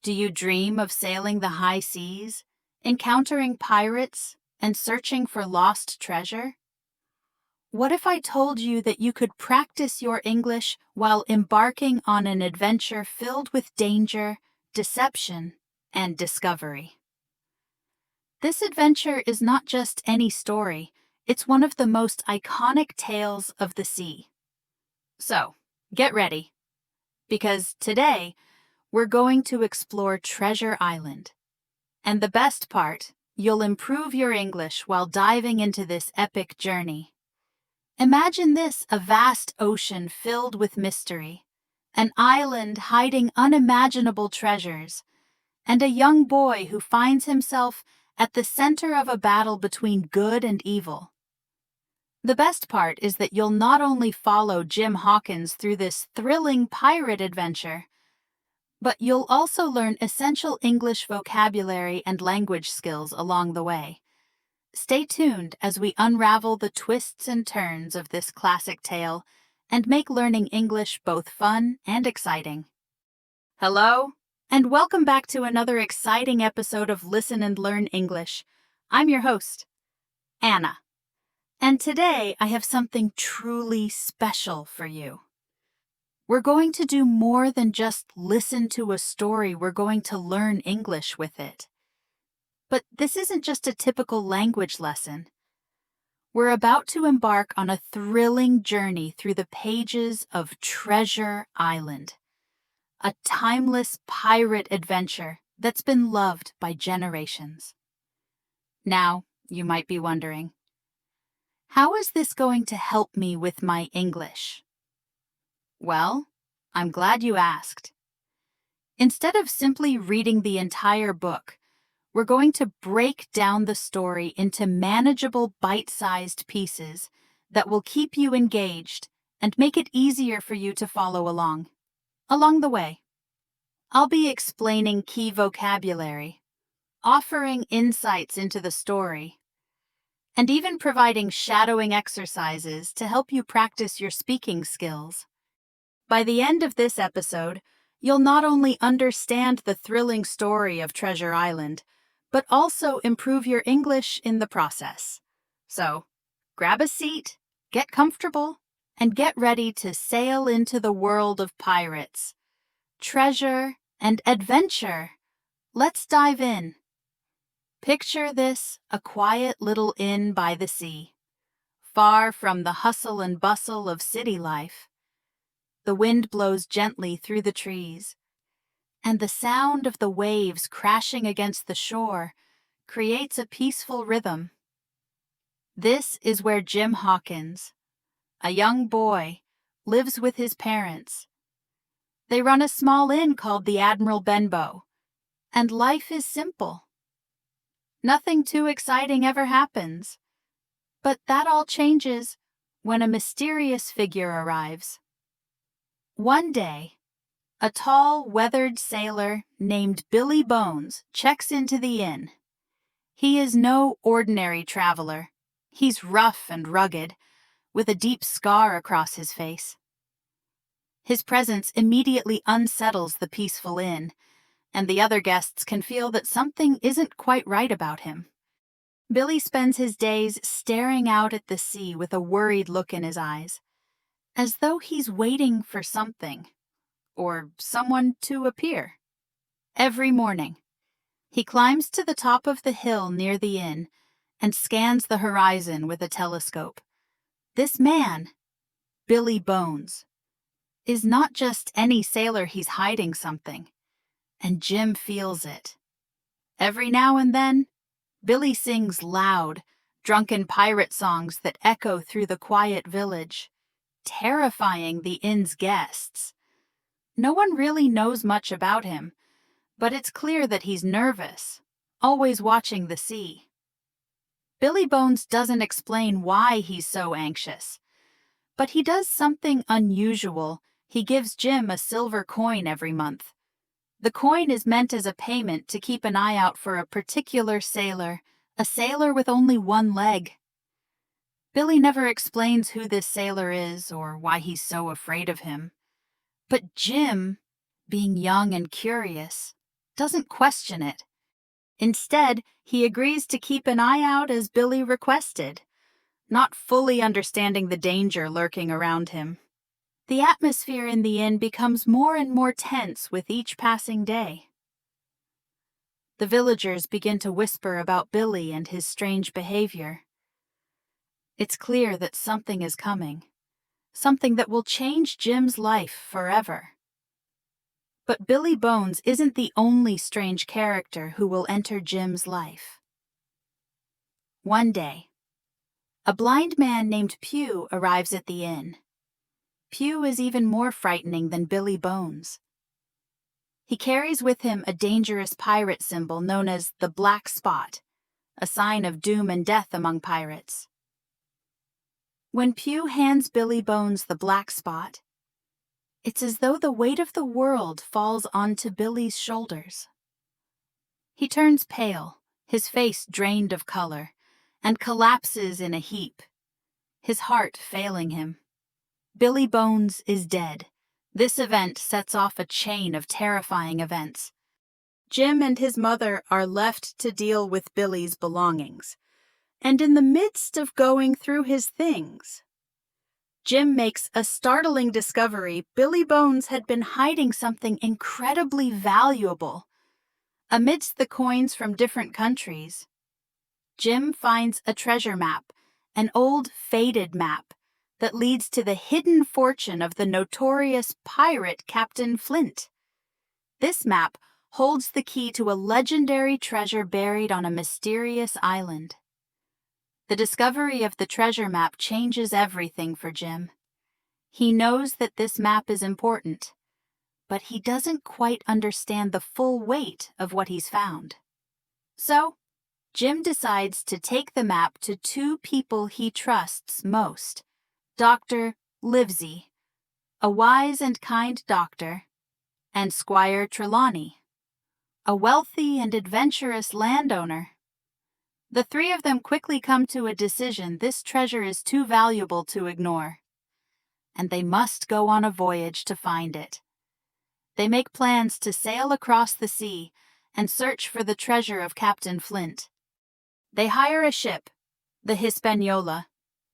Do you dream of sailing the high seas, encountering pirates, and searching for lost treasure? What if I told you that you could practice your English while embarking on an adventure filled with danger, deception, and discovery? This adventure is not just any story, it's one of the most iconic tales of the sea. So, get ready, because today we're going to explore Treasure Island. And the best part, you'll improve your English while diving into this epic journey. Imagine this: a vast ocean filled with mystery, an island hiding unimaginable treasures, and a young boy who finds himself at the center of a battle between good and evil. The best part is that you'll not only follow Jim Hawkins through this thrilling pirate adventure, but you'll also learn essential English vocabulary and language skills along the way. Stay tuned as we unravel the twists and turns of this classic tale and make learning English both fun and exciting. Hello, and welcome back to another exciting episode of Listen and Learn English. I'm your host, Anna, and today I have something truly special for you. We're going to do more than just listen to a story. We're going to learn English with it. But this isn't just a typical language lesson. We're about to embark on a thrilling journey through the pages of Treasure Island, a timeless pirate adventure that's been loved by generations. Now, you might be wondering, how is this going to help me with my English? Well, I'm glad you asked. Instead of simply reading the entire book, we're going to break down the story into manageable bite-sized pieces that will keep you engaged and make it easier for you to follow along. Along the way, I'll be explaining key vocabulary, offering insights into the story, and even providing shadowing exercises to help you practice your speaking skills. By the end of this episode, you'll not only understand the thrilling story of Treasure Island, but also improve your English in the process. So, grab a seat, get comfortable, and get ready to sail into the world of pirates, treasure, and adventure. Let's dive in. Picture this: a quiet little inn by the sea, far from the hustle and bustle of city life. The wind blows gently through the trees, and the sound of the waves crashing against the shore creates a peaceful rhythm. This is where Jim Hawkins, a young boy, lives with his parents. They run a small inn called the Admiral Benbow, and life is simple. Nothing too exciting ever happens, but that all changes when a mysterious figure arrives. One day, a tall, weathered sailor named Billy Bones checks into the inn. He is no ordinary traveler. He's rough and rugged, with a deep scar across his face. His presence immediately unsettles the peaceful inn, and the other guests can feel that something isn't quite right about him. Billy spends his days staring out at the sea with a worried look in his eyes, as though he's waiting for something or someone to appear. Every morning, he climbs to the top of the hill near the inn and scans the horizon with a telescope. This man, Billy Bones, is not just any sailor. He's hiding something, and Jim feels it. Every now and then, Billy sings loud, drunken pirate songs that echo through the quiet village, terrifying the inn's guests. No one really knows much about him, but it's clear that he's nervous, always watching the sea. Billy Bones doesn't explain why he's so anxious, but he does something unusual. He gives Jim a silver coin every month. The coin is meant as a payment to keep an eye out for a particular sailor, a sailor with only one leg. Billy never explains who this sailor is or why he's so afraid of him. But Jim, being young and curious, doesn't question it. Instead, he agrees to keep an eye out as Billy requested, not fully understanding the danger lurking around him. The atmosphere in the inn becomes more and more tense with each passing day. The villagers begin to whisper about Billy and his strange behavior. It's clear that something is coming, something that will change Jim's life forever. But Billy Bones isn't the only strange character who will enter Jim's life. One day, a blind man named Pew arrives at the inn. Pew is even more frightening than Billy Bones. He carries with him a dangerous pirate symbol known as the Black Spot, a sign of doom and death among pirates. When Pew hands Billy Bones the black spot, it's as though the weight of the world falls onto Billy's shoulders. He turns pale, his face drained of color, and collapses in a heap, his heart failing him. Billy Bones is dead. This event sets off a chain of terrifying events. Jim and his mother are left to deal with Billy's belongings, and in the midst of going through his things, Jim makes a startling discovery. Billy Bones had been hiding something incredibly valuable. Amidst the coins from different countries, Jim finds a treasure map, an old, faded map that leads to the hidden fortune of the notorious pirate Captain Flint. This map holds the key to a legendary treasure buried on a mysterious island. The discovery of the treasure map changes everything for Jim. He knows that this map is important, but he doesn't quite understand the full weight of what he's found. So, Jim decides to take the map to two people he trusts most: Dr. Livesey, a wise and kind doctor, and Squire Trelawney, a wealthy and adventurous landowner. The three of them quickly come to a decision: this treasure is too valuable to ignore, and they must go on a voyage to find it. They make plans to sail across the sea and search for the treasure of Captain Flint. They hire a ship, the Hispaniola,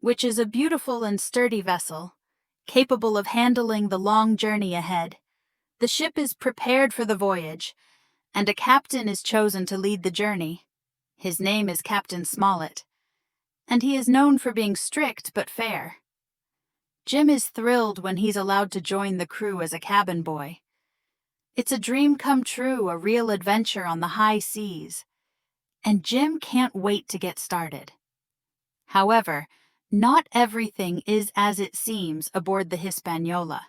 which is a beautiful and sturdy vessel, capable of handling the long journey ahead. The ship is prepared for the voyage, and a captain is chosen to lead the journey. His name is Captain Smollett, and he is known for being strict but fair. Jim is thrilled when he's allowed to join the crew as a cabin boy. It's a dream come true, a real adventure on the high seas, and Jim can't wait to get started. However, not everything is as it seems aboard the Hispaniola.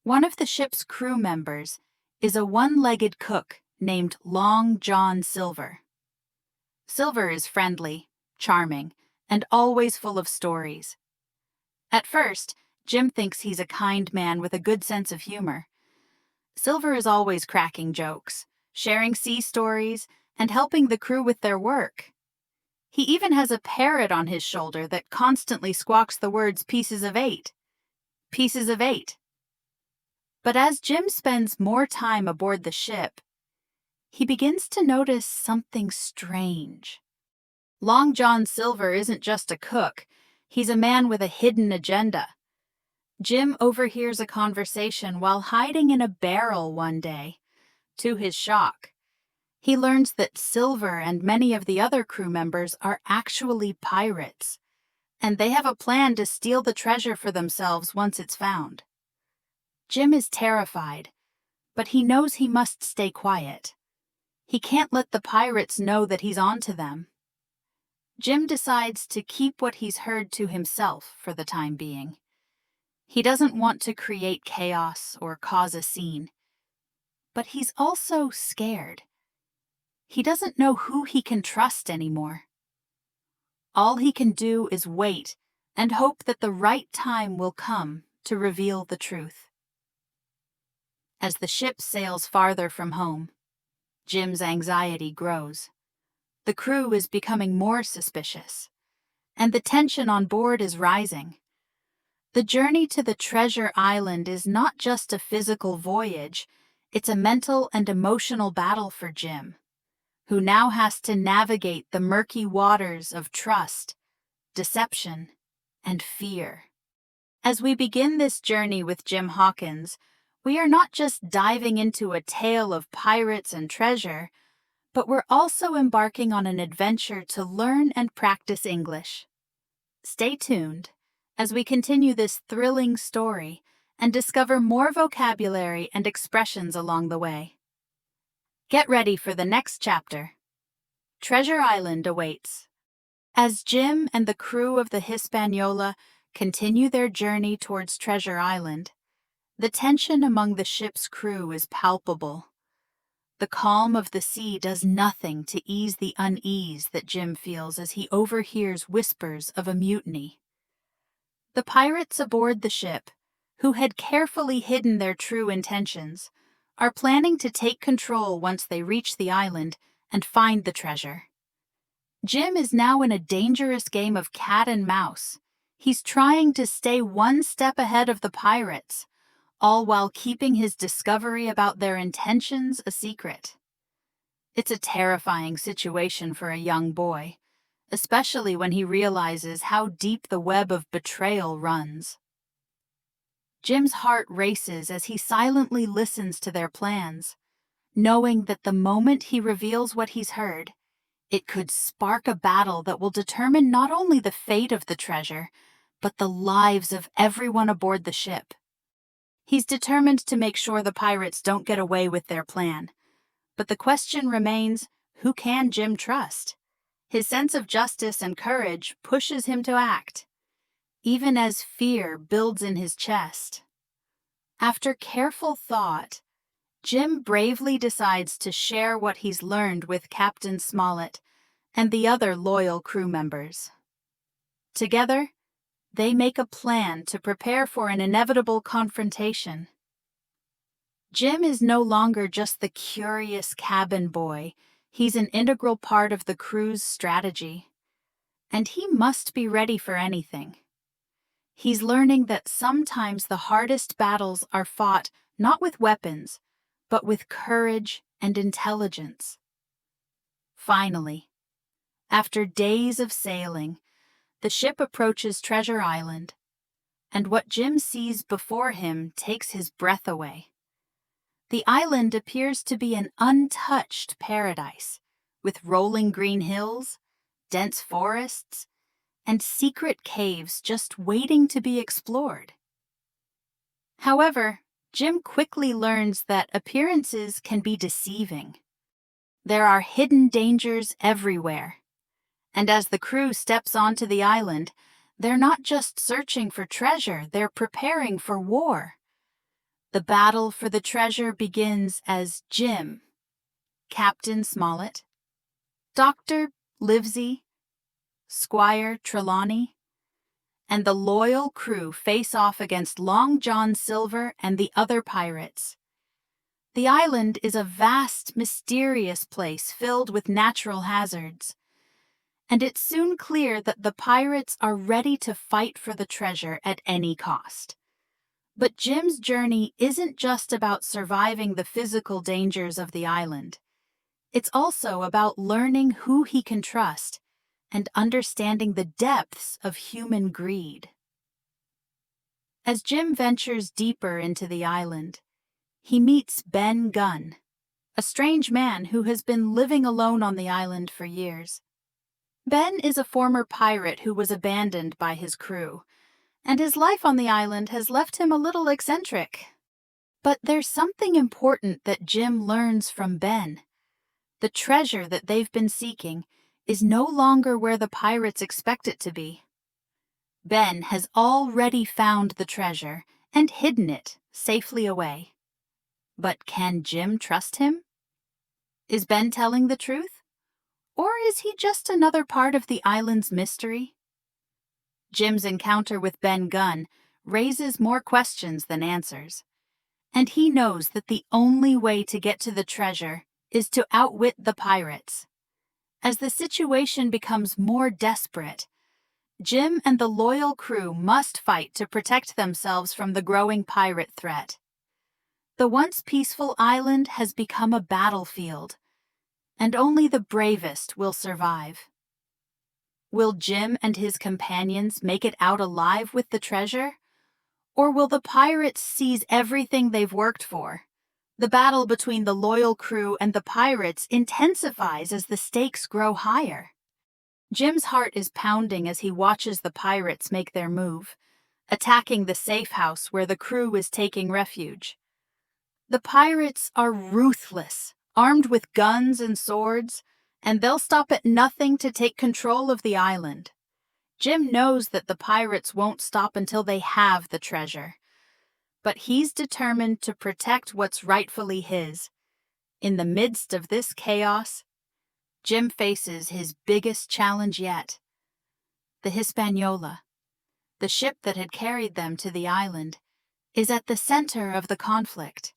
One of the ship's crew members is a one-legged cook named Long John Silver. Silver is friendly, charming, and always full of stories. At first, Jim thinks he's a kind man with a good sense of humor. Silver is always cracking jokes, sharing sea stories, and helping the crew with their work. He even has a parrot on his shoulder that constantly squawks the words "pieces of eight." Pieces of eight. But as Jim spends more time aboard the ship, he begins to notice something strange. Long John Silver isn't just a cook, he's a man with a hidden agenda. Jim overhears a conversation while hiding in a barrel one day. To his shock, he learns that Silver and many of the other crew members are actually pirates, and they have a plan to steal the treasure for themselves once it's found. Jim is terrified, but he knows he must stay quiet. He can't let the pirates know that he's onto them. Jim decides to keep what he's heard to himself for the time being. He doesn't want to create chaos or cause a scene, but he's also scared. He doesn't know who he can trust anymore. All he can do is wait and hope that the right time will come to reveal the truth. As the ship sails farther from home, Jim's anxiety grows. The crew is becoming more suspicious, and the tension on board is rising. The journey to the treasure island is not just a physical voyage, It's a mental and emotional battle for Jim, who now has to navigate the murky waters of trust, deception, and fear. As we begin this journey with Jim Hawkins, we are not just diving into a tale of pirates and treasure, but we're also embarking on an adventure to learn and practice English. Stay tuned as we continue this thrilling story and discover more vocabulary and expressions along the way. Get ready for the next chapter. Treasure Island awaits. As Jim and the crew of the Hispaniola continue their journey towards Treasure Island, the tension among the ship's crew is palpable. The calm of the sea does nothing to ease the unease that Jim feels as he overhears whispers of a mutiny. The pirates aboard the ship, who had carefully hidden their true intentions, are planning to take control once they reach the island and find the treasure. Jim is now in a dangerous game of cat and mouse. He's trying to stay one step ahead of the pirates, all while keeping his discovery about their intentions a secret. It's a terrifying situation for a young boy, especially when he realizes how deep the web of betrayal runs. Jim's heart races as he silently listens to their plans, knowing that the moment he reveals what he's heard, it could spark a battle that will determine not only the fate of the treasure, but the lives of everyone aboard the ship. He's determined to make sure the pirates don't get away with their plan. But the question remains, who can Jim trust? His sense of justice and courage pushes him to act, even as fear builds in his chest. After careful thought, Jim bravely decides to share what he's learned with Captain Smollett and the other loyal crew members. Together, they make a plan to prepare for an inevitable confrontation. Jim is no longer just the curious cabin boy. He's an integral part of the crew's strategy, and he must be ready for anything. He's learning that sometimes the hardest battles are fought not with weapons, but with courage and intelligence. Finally, after days of sailing, the ship approaches Treasure Island, and what Jim sees before him takes his breath away. The island appears to be an untouched paradise, with rolling green hills, dense forests, and secret caves just waiting to be explored. However, Jim quickly learns that appearances can be deceiving. There are hidden dangers everywhere, and as the crew steps onto the island, they're not just searching for treasure, they're preparing for war. The battle for the treasure begins as Jim, Captain Smollett, Dr. Livesey, Squire Trelawney, and the loyal crew face off against Long John Silver and the other pirates. The island is a vast, mysterious place filled with natural hazards, and it's soon clear that the pirates are ready to fight for the treasure at any cost. But Jim's journey isn't just about surviving the physical dangers of the island. It's also about learning who he can trust and understanding the depths of human greed. As Jim ventures deeper into the island, he meets Ben Gunn, a strange man who has been living alone on the island for years. Ben is a former pirate who was abandoned by his crew, and his life on the island has left him a little eccentric. But there's something important that Jim learns from Ben. The treasure that they've been seeking is no longer where the pirates expect it to be. Ben has already found the treasure and hidden it safely away. But can Jim trust him? Is Ben telling the truth? Or is he just another part of the island's mystery? Jim's encounter with Ben Gunn raises more questions than answers, and he knows that the only way to get to the treasure is to outwit the pirates. As the situation becomes more desperate, Jim and the loyal crew must fight to protect themselves from the growing pirate threat. The once peaceful island has become a battlefield, and only the bravest will survive. Will Jim and his companions make it out alive with the treasure? Or will the pirates seize everything they've worked for? The battle between the loyal crew and the pirates intensifies as the stakes grow higher. Jim's heart is pounding as he watches the pirates make their move, attacking the safe house where the crew is taking refuge. The pirates are ruthless, armed with guns and swords, and they'll stop at nothing to take control of the island. Jim knows that the pirates won't stop until they have the treasure, but he's determined to protect what's rightfully his. In the midst of this chaos, Jim faces his biggest challenge yet. The Hispaniola, the ship that had carried them to the island, is at the center of the conflict.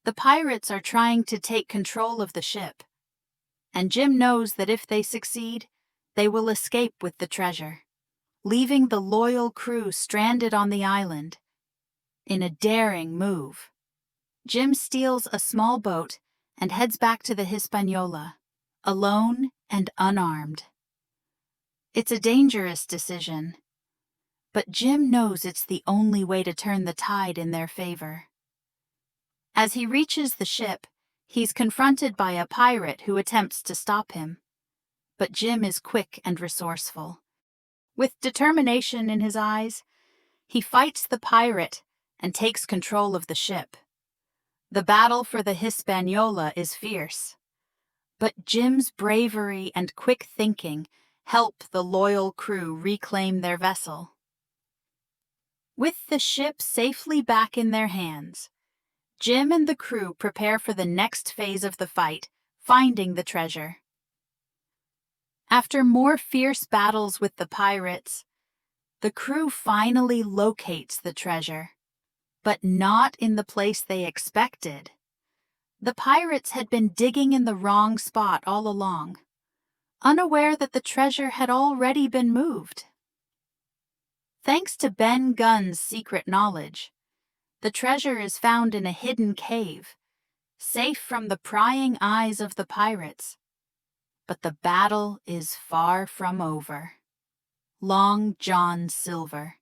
The pirates are trying to take control of the ship, and Jim knows that if they succeed, they will escape with the treasure, leaving the loyal crew stranded on the island. In a daring move, Jim steals a small boat and heads back to the Hispaniola, alone and unarmed. It's a dangerous decision, but Jim knows it's the only way to turn the tide in their favor. As he reaches the ship, he's confronted by a pirate who attempts to stop him. But Jim is quick and resourceful. With determination in his eyes, he fights the pirate and takes control of the ship. The battle for the Hispaniola is fierce, but Jim's bravery and quick thinking help the loyal crew reclaim their vessel. With the ship safely back in their hands, Jim and the crew prepare for the next phase of the fight, finding the treasure. After more fierce battles with the pirates, the crew finally locates the treasure, but not in the place they expected. The pirates had been digging in the wrong spot all along, unaware that the treasure had already been moved. Thanks to Ben Gunn's secret knowledge, the treasure is found in a hidden cave, safe from the prying eyes of the pirates. But the battle is far from over. Long John Silver,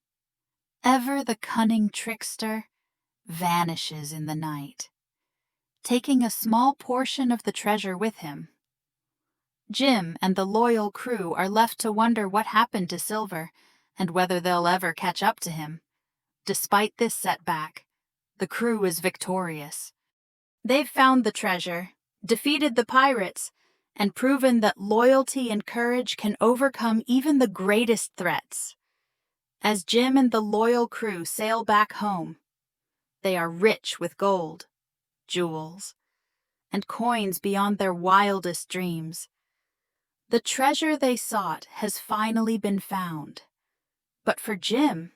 ever the cunning trickster, vanishes in the night, taking a small portion of the treasure with him. Jim and the loyal crew are left to wonder what happened to Silver and whether they'll ever catch up to him. Despite this setback, the crew is victorious. They've found the treasure, defeated the pirates, and proven that loyalty and courage can overcome even the greatest threats. As Jim and the loyal crew sail back home, they are rich with gold, jewels, and coins beyond their wildest dreams. The treasure they sought has finally been found. But for Jim,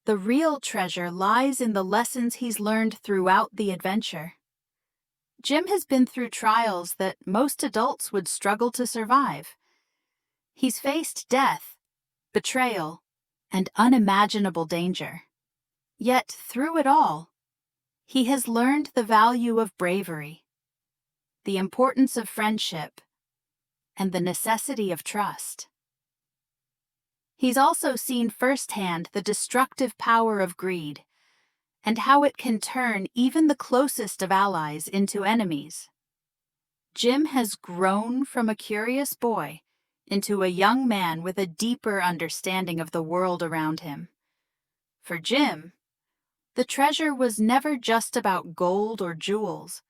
the real treasure lies in the lessons he's learned throughout the adventure. Jim has been through trials that most adults would struggle to survive. He's faced death, betrayal, and unimaginable danger. Yet through it all, he has learned the value of bravery, the importance of friendship, and the necessity of trust. He's also seen firsthand the destructive power of greed, and how it can turn even the closest of allies into enemies. Jim has grown from a curious boy into a young man with a deeper understanding of the world around him. For Jim, the treasure was never just about gold or jewels.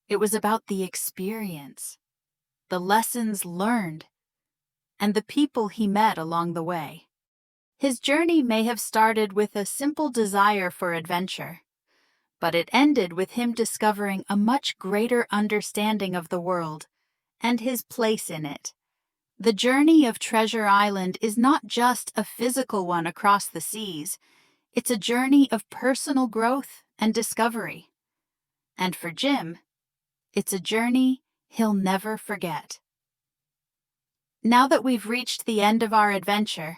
It was about the experience, the lessons learned, and the people he met along the way. His journey may have started with a simple desire for adventure, but it ended with him discovering a much greater understanding of the world and his place in it. The journey of Treasure Island is not just a physical one across the seas. It's a journey of personal growth and discovery. And for Jim, it's a journey he'll never forget. Now that we've reached the end of our adventure,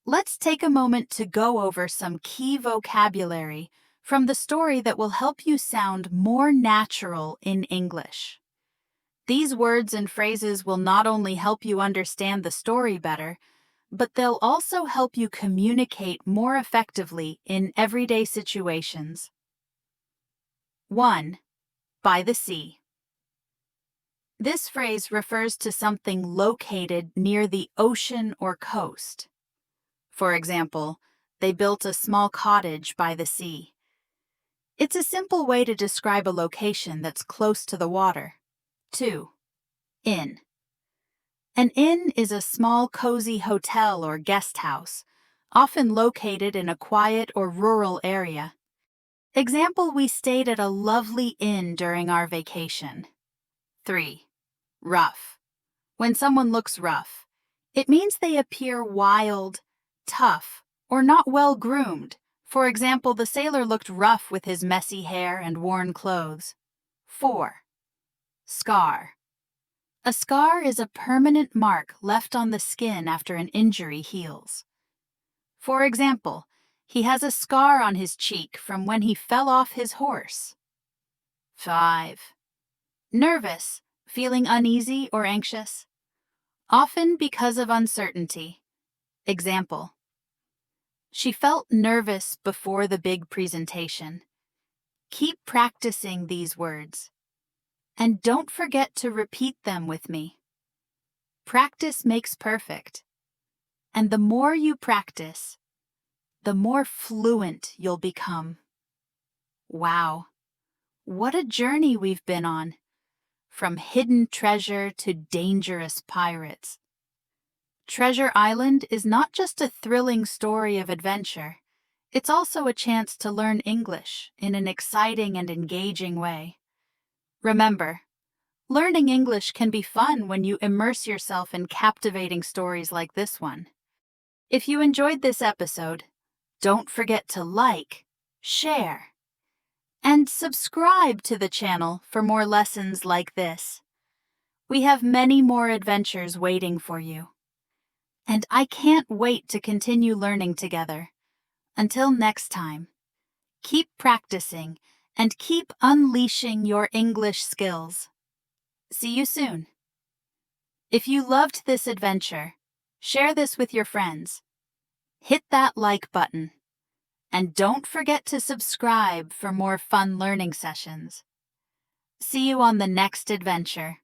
let's take a moment to go over some key vocabulary from the story that will help you sound more natural in English. These words and phrases will not only help you understand the story better, but they'll also help you communicate more effectively in everyday situations. 1. By the sea. This phrase refers to something located near the ocean or coast. For example, they built a small cottage by the sea. It's a simple way to describe a location that's close to the water. 2. Inn. An inn is a small, cozy hotel or guest house, often located in a quiet or rural area. Example, we stayed at a lovely inn during our vacation. 3. Rough. When someone looks rough, it means they appear wild, tough, or not well groomed. For example, the sailor looked rough with his messy hair and worn clothes. 4. Scar. A scar is a permanent mark left on the skin after an injury heals. For example, he has a scar on his cheek from when he fell off his horse. 5. Nervous, feeling uneasy or anxious, often because of uncertainty. Example, she felt nervous before the big presentation. Keep practicing these words, and don't forget to repeat them with me. Practice makes perfect, and the more you practice, the more fluent you'll become. Wow, what a journey we've been on, from hidden treasure to dangerous pirates. Treasure Island is not just a thrilling story of adventure, it's also a chance to learn English in an exciting and engaging way. Remember, learning English can be fun when you immerse yourself in captivating stories like this one. If you enjoyed this episode, don't forget to like, share, and subscribe to the channel for more lessons like this. We have many more adventures waiting for you. And I can't wait to continue learning together. Until next time, keep practicing and keep unleashing your English skills. See you soon. If you loved this adventure, share this with your friends. Hit that like button. And don't forget to subscribe for more fun learning sessions. See you on the next adventure.